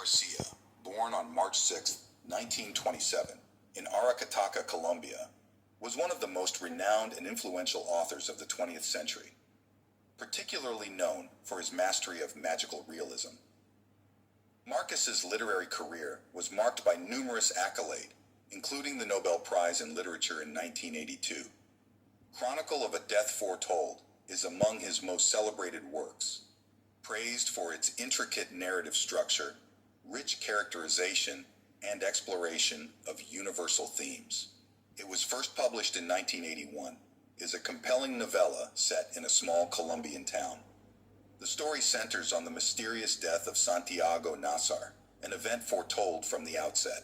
Garcia, born on March 6, 1927, in Aracataca, Colombia, was one of the most renowned and influential authors of the 20th century, particularly known for his mastery of magical realism. Marquez's literary career was marked by numerous accolades, including the Nobel Prize in Literature in 1982. Chronicle of a Death Foretold is among his most celebrated works, praised for its intricate narrative structure, rich characterization, and exploration of universal themes. It was first published in 1981, is a compelling novella set in a small Colombian town. The story centers on the mysterious death of Santiago Nassar, an event foretold from the outset.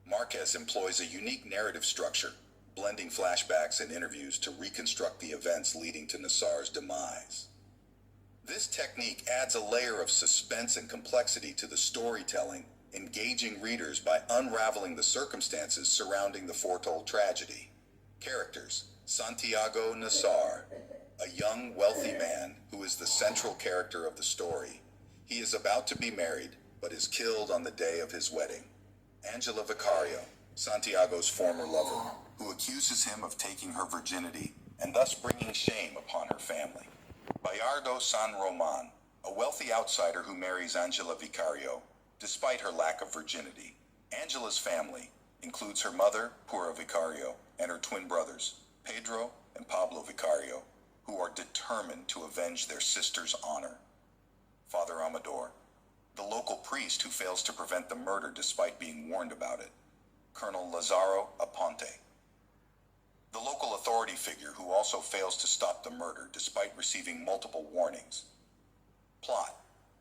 Marquez employs a unique narrative structure, blending flashbacks and interviews to reconstruct the events leading to Nassar's demise. This technique adds a layer of suspense and complexity to the storytelling, engaging readers by unraveling the circumstances surrounding the foretold tragedy. Characters: Santiago Nassar, a young, wealthy man who is the central character of the story. He is about to be married, but is killed on the day of his wedding. Angela Vicario, Santiago's former lover, who accuses him of taking her virginity and thus bringing shame upon her family. Bayardo San Roman, a wealthy outsider who marries Angela Vicario, despite her lack of virginity. Angela's family includes her mother, Pura Vicario, and her twin brothers, Pedro and Pablo Vicario, who are determined to avenge their sister's honor. Father Amador, the local priest who fails to prevent the murder despite being warned about it. Colonel Lazaro Aponte, the local authority figure who also fails to stop the murder despite receiving multiple warnings. Plot: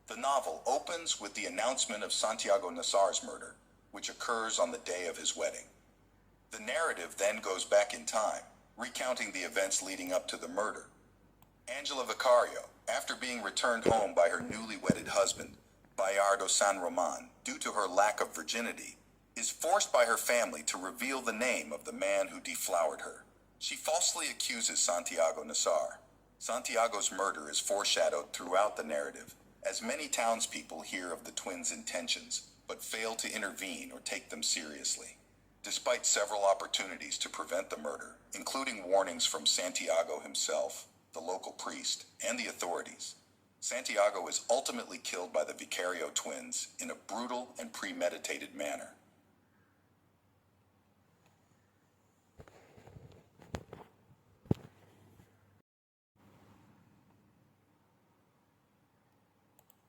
the novel opens with the announcement of Santiago Nassar's murder, which occurs on the day of his wedding. The narrative then goes back in time, recounting the events leading up to the murder. Angela Vicario, after being returned home by her newly wedded husband, Bayardo San Roman, due to her lack of virginity, is forced by her family to reveal the name of the man who deflowered her. She falsely accuses Santiago Nassar. Santiago's murder is foreshadowed throughout the narrative, as many townspeople hear of the twins' intentions, but fail to intervene or take them seriously. Despite several opportunities to prevent the murder, including warnings from Santiago himself, the local priest, and the authorities, Santiago is ultimately killed by the Vicario twins in a brutal and premeditated manner.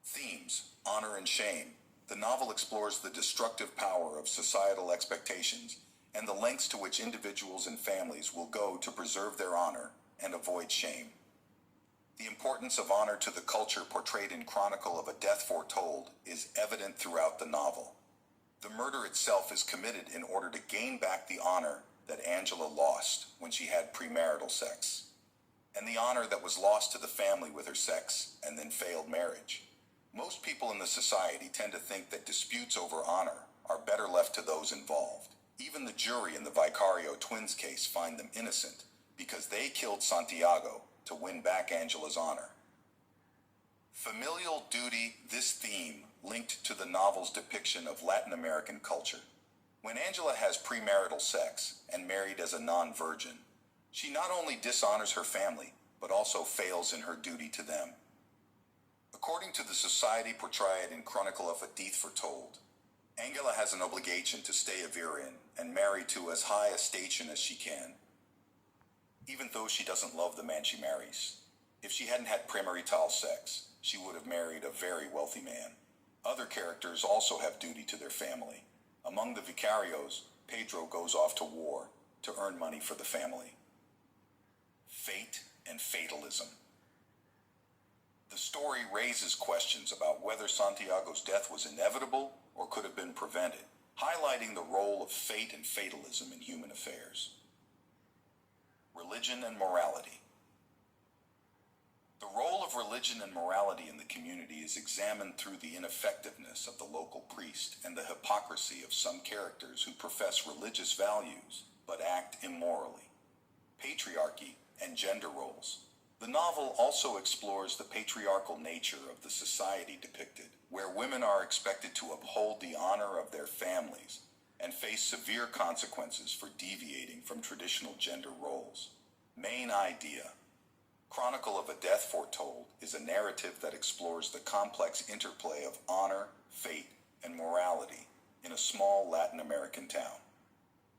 Themes: honor and shame. The novel explores the destructive power of societal expectations and the lengths to which individuals and families will go to preserve their honor and avoid shame. The importance of honor to the culture portrayed in Chronicle of a Death Foretold is evident throughout the novel. The murder itself is committed in order to gain back the honor that Angela lost when she had premarital sex, and the honor that was lost to the family with her sex and then failed marriage. Most people in the society tend to think that disputes over honor are better left to those involved. Even the jury in the Vicario twins case find them innocent because they killed Santiago to win back Angela's honor. Familial duty, this theme linked to the novel's depiction of Latin American culture. When Angela has premarital sex and married as a non-virgin, she not only dishonors her family, but also fails in her duty to them. According to the society portrayed in Chronicle of a Death Foretold, Angela has an obligation to stay a virgin and marry to as high a station as she can, even though she doesn't love the man she marries. If she hadn't had premarital sex, she would have married a very wealthy man. Other characters also have duty to their family. Among the Vicarios, Pedro goes off to war to earn money for the family. Fate and fatalism. The story raises questions about whether Santiago's death was inevitable or could have been prevented, highlighting the role of fate and fatalism in human affairs. Religion and morality. The role of religion and morality in the community is examined through the ineffectiveness of the local priest and the hypocrisy of some characters who profess religious values but act immorally. Patriarchy and gender roles. The novel also explores the patriarchal nature of the society depicted, where women are expected to uphold the honor of their families and face severe consequences for deviating from traditional gender roles. Main idea: Chronicle of a Death Foretold is a narrative that explores the complex interplay of honor, fate, and morality in a small Latin American town.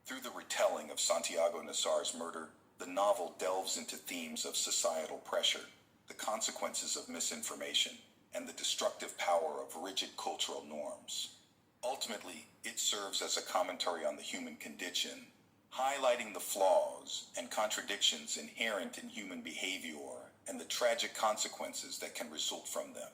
Through the retelling of Santiago Nassar's murder, the novel delves into themes of societal pressure, the consequences of misinformation, and the destructive power of rigid cultural norms. Ultimately, it serves as a commentary on the human condition, highlighting the flaws and contradictions inherent in human behavior and the tragic consequences that can result from them.